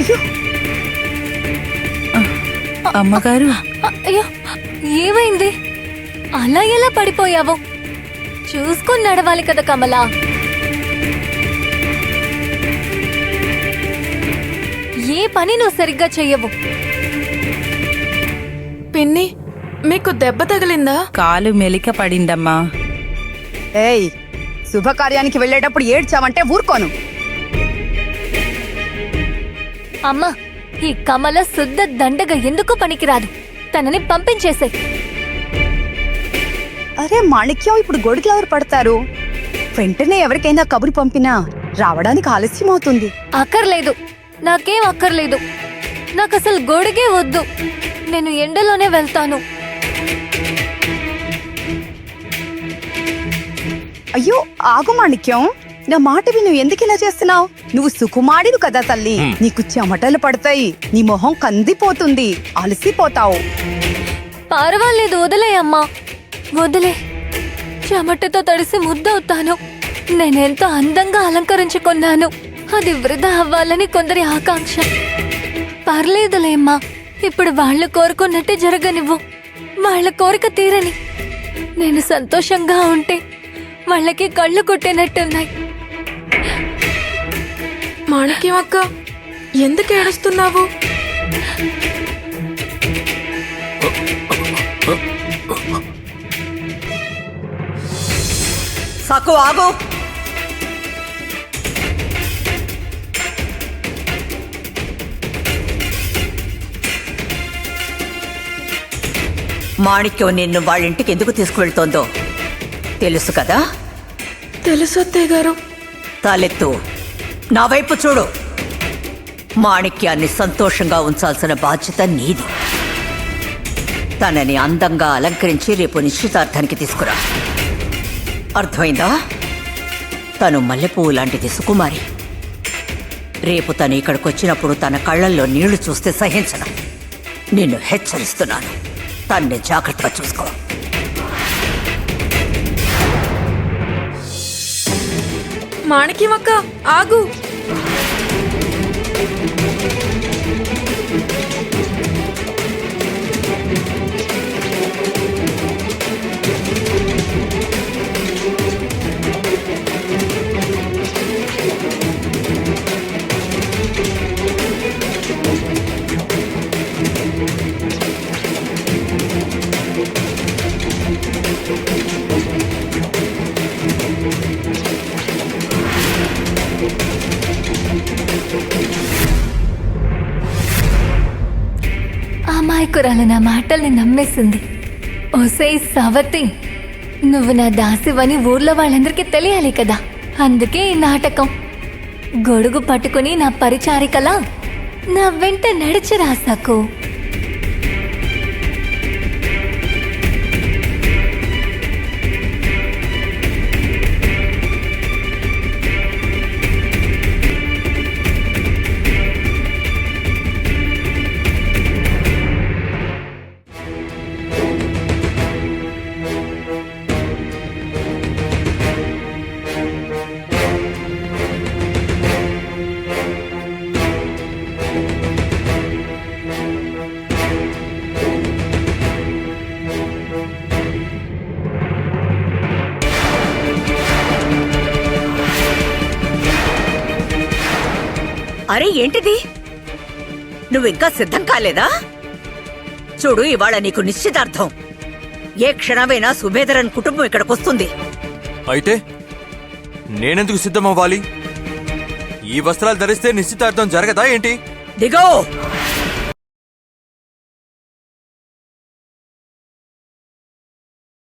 అయ్యో అమ్మగారు, అయ్యో, ఏమైంది? అలా ఎలా పడిపోయావు? చూసుకొని నడవాలి కదా కమలా. ఏ పని నువ్వు సరిగ్గా చెయ్యవు. పిన్ని, మీకు దెబ్బ తగిలిందా? కాలు మెలిక పడిందమ్మా. ఏయ్, శుభకార్యానికి వెళ్ళేటప్పుడు ఏడ్చావంటే ఊరుకోను. అమ్మా, ఈ కమల శుద్ధ దండగ ఎందుకు పనికిరాదు. తనని పంపించేసే. అరే మాణిక్యం, ఇప్పుడు గొడుగులు ఎవరు పడతారు? వెంటనే ఎవరికైనా కబురు పంపినా రావడానికి ఆలస్యం అవుతుంది. అక్కర్లేదు, నాకేం అక్కర్లేదు. నాకు అసలు గొడుగే వద్దు. నేను ఎండలోనే వెళ్తాను. అయ్యో ఆగు మాణిక్యం, నా మాట విను. ఎందుకు ఇలా చేస్తున్నావు? నువ్వు సుకుమారివి కదా తల్లి, నీకు చెమటలు పడతాయి, నీ మొహం కందిపోతుంది, అలసిపోతావు. పర్వాలేదు, వదిలే అమ్మా, వదిలే. చెమటతో తడిసి ముద్దవుతాను. నేనెంతో అందంగా అలంకరించుకున్నాను. అది వృధా అవ్వాలని కొందరి ఆకాంక్ష. పర్లేదులే అమ్మా, ఇప్పుడు వాళ్ళు కోరుకున్నట్టే జరగనివ్వు. వాళ్ళ కోరిక తీరని. నేను సంతోషంగా ఉంటే వాళ్ళకి కళ్ళు కొట్టినట్టున్నాయి. మాణిక్యం అక్క, ఎందుకు ఏడుస్తున్నావు? సకు ఆగు. మాణిక్యం నిన్ను వాళ్ళింటికి ఎందుకు తీసుకువెళ్తోందో తెలుసు కదా? తెలుసు అత్తయ్య గారు. తలెత్తు, నా వైపు చూడు. మాణిక్యాన్ని సంతోషంగా ఉంచాల్సిన బాధ్యత నీది. తనని అందంగా అలంకరించి రేపు నిశ్చితార్థానికి తీసుకురా. అర్థమైందా? తను మల్లెపువ్వు లాంటిది సుకుమారి. రేపు తను ఇక్కడికొచ్చినప్పుడు తన కళ్ళల్లో నీళ్లు చూస్తే సహించను. నిన్ను హెచ్చరిస్తున్నాను. తన్ని జాగ్రత్తగా చూసుకో. మాణిక్యం అక్క, ఆగు. అమాయకురాలు నా మాటల్ని నమ్మేసింది. ఓసే సవతి, నువ్వు నా దాసివని ఊర్లో వాళ్ళందరికీ తెలియాలి కదా. అందుకే ఈ నాటకం. గొడుగు పట్టుకుని నా పరిచారికలా నా వెంట నడిచి రాసాకు. అరే ఏంటిది? నువ్వింకా సిద్ధం కాలేదా? చూడు, ఇవాళ నీకు నిశ్చితార్థం. ఏ క్షణమైనా సుబేదరన్ కుటుంబం ఇక్కడికొస్తుంది. అయితే నేనెందుకు సిద్ధమవ్వాలి? ఈ వస్త్రాలు ధరిస్తే నిశ్చితార్థం జరగదా ఏంటి? దిగో.